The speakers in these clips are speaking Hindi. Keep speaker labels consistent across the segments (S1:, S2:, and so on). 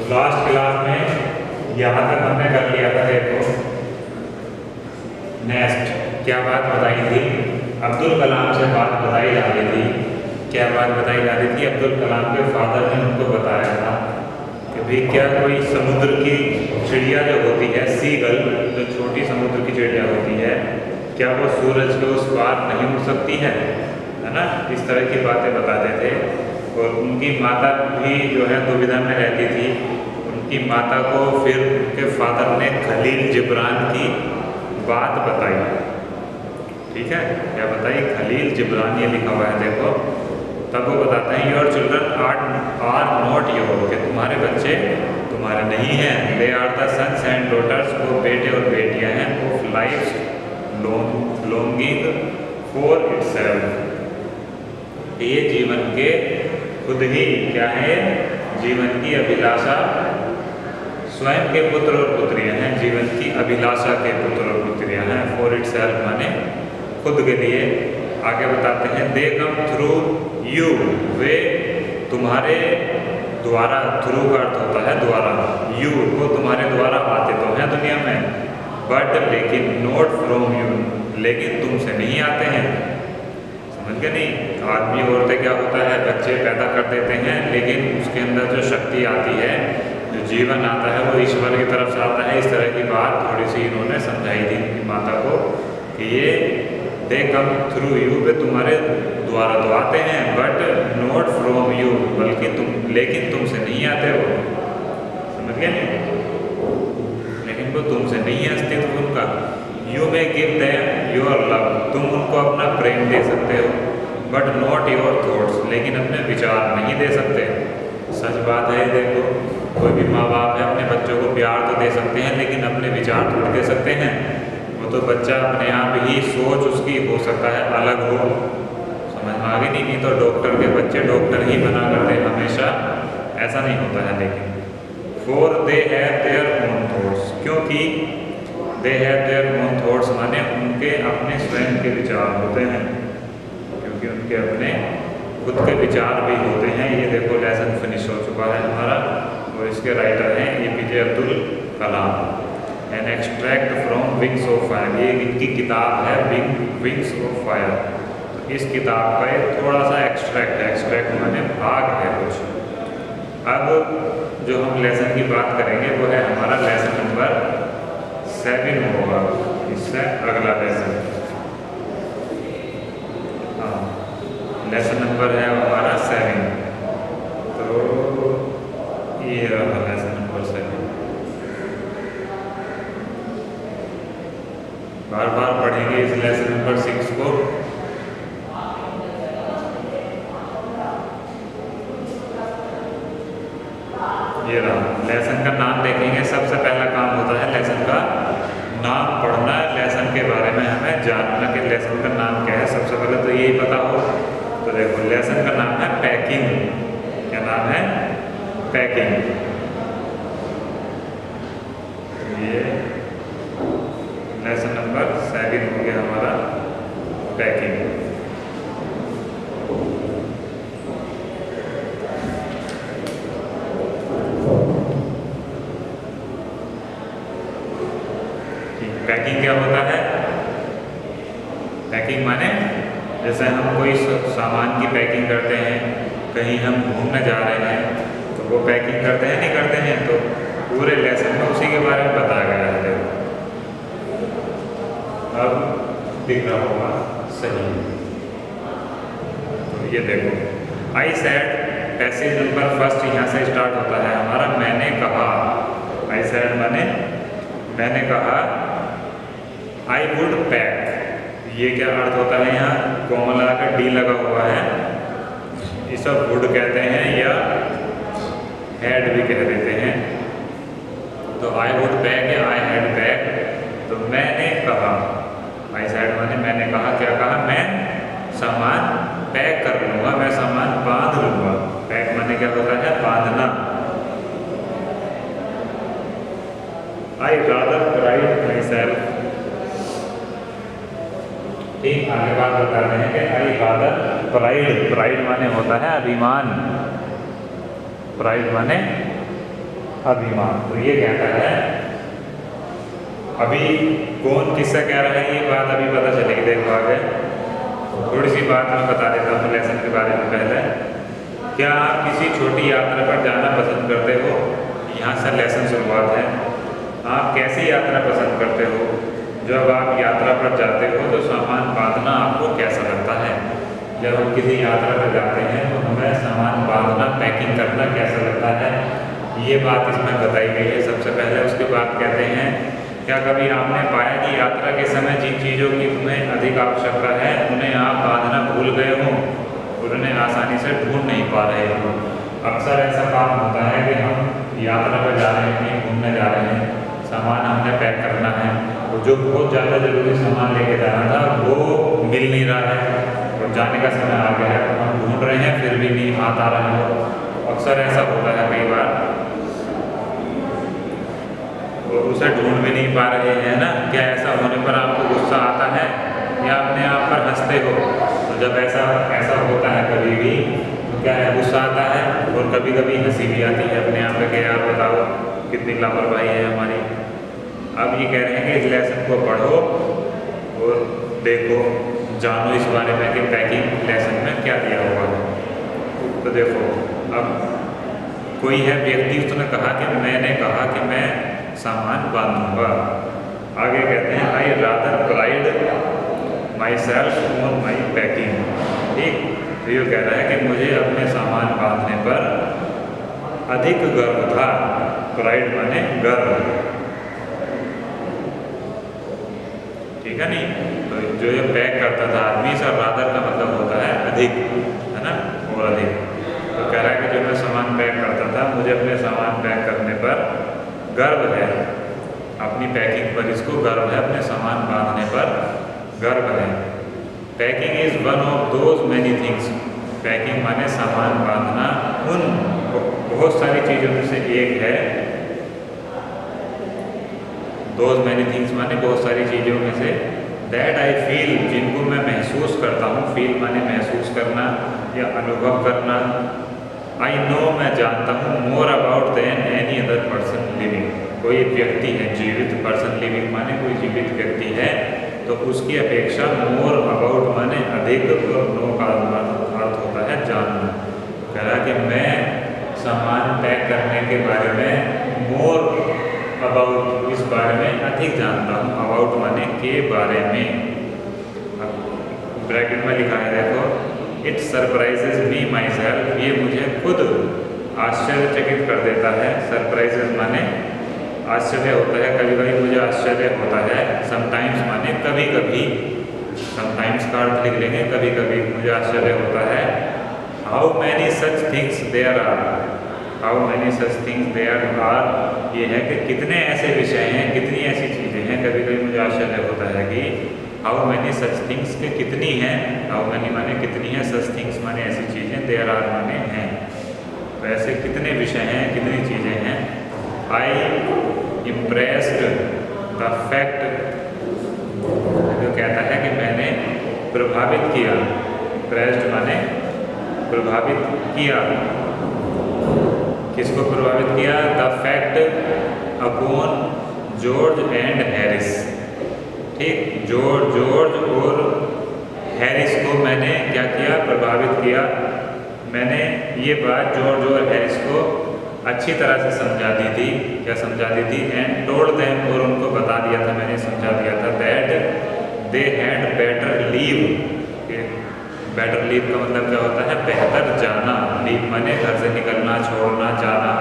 S1: लास्ट क्लास में यहाँ तक हमने कर लिया था। देखो नेक्स्ट क्या बात बताई थी, अब्दुल कलाम से बात बताई जा रही थी। क्या बात बताई जा रही थी, अब्दुल कलाम के फादर ने उनको बताया था कि भाई क्या कोई समुद्र की चिड़िया जो होती है, सीगल, जो छोटी समुद्र की चिड़िया होती है, क्या वो सूरज के उस पार नहीं उड़ सकती है ना। इस तरह की बातें बताते थे। और उनकी माता भी जो है दुविधा में रहती थी। उनकी माता को फिर उनके फादर ने खलील जिब्रान की बात बताई। ठीक है, क्या बताई, खलील जिब्रान, ये लिखा हुआ है देखो। तब वो बताते हैं your children are not your, कि तुम्हारे बच्चे तुम्हारे नहीं हैं। They are the sons and daughters, वो बेटे और बेटियां हैं। Of life longing for itself, ये जीवन के खुद ही क्या है, जीवन की अभिलाषा, स्वयं के पुत्र और पुत्रियां हैं, जीवन की अभिलाषा के पुत्र और पुत्रियां हैं। फॉर इटसेल्फ माने खुद के लिए। आगे बताते हैं दे कम थ्रू यू, वे तुम्हारे द्वारा, थ्रू का अर्थ होता है द्वारा, यू वो तुम्हारे द्वारा आते तो हैं दुनिया में, बट लेकिन नॉट फ्रॉम यू, लेकिन तुमसे नहीं आते हैं। समझ गए नहीं, आदमी औरतें क्या होता है, बच्चे पैदा कर देते हैं, लेकिन उसके अंदर जो शक्ति आती है, जो जीवन आता है, वो ईश्वर की तरफ से आता है। इस तरह की बात थोड़ी सी इन्होंने समझाई थी उनकी माता को कि ये दे कम थ्रू यू, वे तुम्हारे द्वारा तो आते हैं, बट नॉट फ्रॉम यू, बल्कि लेकिन तुमसे नहीं आते वो। समझ गए नहीं, लेकिन वो तुमसे नहीं है अस्तित्व उनका। You may give them your love, तुम उनको अपना प्रेम दे सकते हो, बट नॉट योर थॉट्स, लेकिन अपने विचार नहीं दे सकते। सच बात है। देखो कोई भी माँ बाप है, अपने बच्चों को प्यार तो दे सकते हैं, लेकिन अपने विचार थोड़ी दे सकते हैं। वो तो बच्चा अपने आप ही, सोच उसकी हो सकता है अलग हो। समझ में आगे नहीं तो डॉक्टर के बच्चे डॉक्टर ही बना करते हमेशा, ऐसा नहीं होता है। लेकिन for they have their own thoughts, क्योंकि they have their own thoughts माने उनके अपने स्वयं के विचार होते हैं, क्योंकि उनके अपने खुद के विचार भी होते हैं। ये देखो लेसन फिनिश हो चुका है हमारा, और इसके राइटर हैं APJ Abdul Kalam. An extract from wings of fire, ये इनकी किताब है विंग्स ऑफ फायर। तो इस किताब का एक थोड़ा सा एक्सट्रैक्ट है, एक्सट्रैक्ट माने भाग है कुछ। अब जो हम लेसन की बात करेंगे वो है हमारा लेसन नंबर 7 होगा, इससे अगला लेसन। हाँ, लेसन नंबर है हमारा 7, तो ये रहा लेसन नंबर 7। बार बार पढ़ेंगे इस लेसन नंबर 6 को। ये रहा लेसन का नाम देखेंगे। सबसे पहला काम होता है लेसन का नाम पढ़ना, लेसन के बारे में हमें जानना कि लेसन का नाम क्या है। सबसे पहले तो यही पता हो। तो देखो लेसन का नाम है पैकिंग। क्या नाम है? पैकिंग। ये लेसन नंबर 7 हो गया हमारा, पैकिंग। पैकिंग क्या होता है? पैकिंग माने जैसे हम कोई सामान की पैकिंग करते हैं, कहीं हम घूमने जा रहे हैं तो वो पैकिंग करते हैं नहीं करते हैं, तो पूरे लेसन में उसी के बारे में बताया गया है। देखो अब दिख रहा होगा सही। तो ये देखो I said, passage number first यहाँ से स्टार्ट होता है हमारा, मैंने कहा। आई सेड माने मैंने कहा। आई वुड पैक, ये क्या अर्थ होता है, यहाँ कोमला का डी लगा हुआ है, इसे वुड कहते हैं या हैड भी कह देते हैं। तो आई वुड पैक या आई हैड पैक। तो मैंने कहा, आई सेड माने मैंने कहा, क्या कहा, मैं सामान पैक कर लूँगा, मैं सामान बांध लूँगा। पैक माने क्या होता है, बांधना। I rather pride my self, ठीक आगे बात बता रहे हैं कि आई रादर प्राइड, प्राइड माने होता है अभिमान, प्राइड माने अभिमान। तो ये कहता है, अभी कौन किससे कह रहा है ये बात अभी पता चलेगी, देखो आगे। थोड़ी सी बात मैं बता देता हूँ लेसन के बारे में। पहले, क्या आप किसी छोटी यात्रा पर जाना पसंद करते हो? यहाँ से लेसन शुरुआत है। आप कैसी यात्रा पसंद करते हो? जब आप यात्रा पर जाते हो तो सामान बांधना आपको कैसा लगता है? जब हम किसी यात्रा पर जाते हैं तो हमें सामान बांधना, पैकिंग करना कैसा लगता है? ये बात इसमें बताई गई है सबसे पहले। उसके बाद कहते हैं, क्या कभी आपने पाया कि यात्रा के समय जिन चीज़ों की तुम्हें अधिक आवश्यकता है उन्हें आप बांधना भूल गए हो और उन्हें आसानी से ढूंढ नहीं पा रहे हो? अक्सर ऐसा काम होता है कि हम यात्रा पर जा रहे हैं, कहीं घूमने जा रहे हैं, सामान हमने पैक करना है और जो बहुत ज़्यादा ज़रूरी सामान लेके जाना था वो मिल नहीं रहा है और जाने का समय आ गया है, हम ढूंढ रहे हैं फिर भी नहीं हाथ आ रहा है। अक्सर ऐसा होता है कई बार, और उसे ढूंढ भी नहीं पा रहे हैं ना। क्या ऐसा होने पर आपको गुस्सा आता है या अपने आप पर हंसते हो? तो जब ऐसा होता है कभी भी तो क्या है, गुस्सा आता है और कभी कभी हंसी भी आती है अपने आप पे कि यार बताओ कितनी लापरवाही है हमारी। अब ये कह रहे हैं कि इस लेसन को पढ़ो और देखो, जानो इस बारे में कि पैकिंग लेसन में क्या दिया हुआ है। तो देखो, अब कोई है व्यक्ति, उसने कहा कि मैंने कहा कि मैं सामान बांधूंगा। आगे कहते हैं, I rather pride my self on my packing. ठीक, तो ये कह रहा है कि मुझे अपने सामान बांधने पर अधिक गर्व था। प्राइड माने गर्व, ठीक है नहीं? तो जो ये पैक करता था आदमी, सर रादर का मतलब होता है अधिक, है ना, और अधिक। तो कह रहा है कि जो मैं सामान पैक करता था, मुझे अपने सामान पैक करने पर गर्व है, अपनी पैकिंग पर इसको गर्व है, अपने सामान बांधने पर गर्व है। Packing is one of those many things. Packing माने सामान बांधना उन बहुत सारी चीज़ों में से एक है। दोज मैनी थिंग्स माने बहुत सारी चीज़ों में से, दैट आई फील, जिनको मैं महसूस करता हूँ। फील माने महसूस करना या अनुभव करना। आई नो, मैं जानता हूँ, more about than any other person living. कोई व्यक्ति है, जीवित, पर्सन लिविंग माने कोई जीवित व्यक्ति है, तो उसकी अपेक्षा मोर अबाउट माने अधिक, और नो का अर्थ होता है जानना। कह रहा कि मैं सामान पैक करने के बारे में मोर अबाउट, इस बारे में अधिक जानता हूँ। अबाउट माने के बारे में। ब्रैकेट में लिखा है देखो, it surprises me my self. ये मुझे खुद आश्चर्यचकित कर देता है। सरप्राइजेज माने आश्चर्य होता है, कभी कभी मुझे आश्चर्य होता है। समटाइम्स माने कभी कभी, समटाइम्स का अर्थ लिख लेंगे, कभी कभी मुझे आश्चर्य होता है। How many such things there are, how many such things there are, ये है कि कितने ऐसे विषय हैं, कितनी ऐसी चीज़ें हैं। कभी कभी मुझे आश्चर्य होता है कि हाउ मैनी सच थिंग्स के कितनी हैं, हाउ मैनी माने कितनी हैं, सच थिंग्स माने ऐसी चीज़ें, देयर आर माने हैं। तो ऐसे कितने विषय हैं, कितनी चीज़ें हैं। आई इम्प्रेस्ड द फैक्ट, जो कहता है कि मैंने प्रभावित किया। इम्प्रेस्ड माने प्रभावित किया। किसको प्रभावित किया? The fact upon George and Harris. ठीक, जॉर्ज और हैरिस को मैंने क्या किया? प्रभावित किया। मैंने ये बात जॉर्ज और हैरिस को अच्छी तरह से समझा दी थी। क्या समझा दी थी? एंड टोल्ड देम, और उनको बता दिया था, मैंने समझा दिया था, that they had better leave. Better leave का मतलब क्या होता है? बेहतर जाना। लीव माने घर से निकलना, छोड़ना, जाना।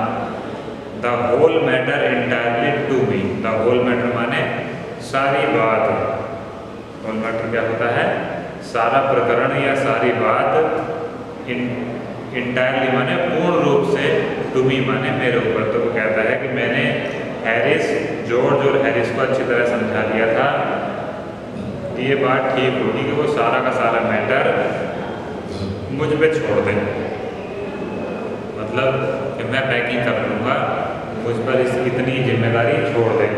S1: The whole matter entirely to me. The whole matter माने सारी बात। होल मैटर क्या होता है? सारा प्रकरण या सारी बात। इंटायरली माने पूर्ण रूप से, टू मी माने मेरे ऊपर। तो वो कहता है कि मैंने हैरिस, जॉर्ज और हैरिस को अच्छी तरह समझा दिया था कि ये बात ठीक होगी कि वो सारा का सारा मैटर मुझ पे छोड़ दें। मतलब कि मैं पैकिंग कर लूँगा, मुझ पर इतनी जिम्मेदारी छोड़ दें।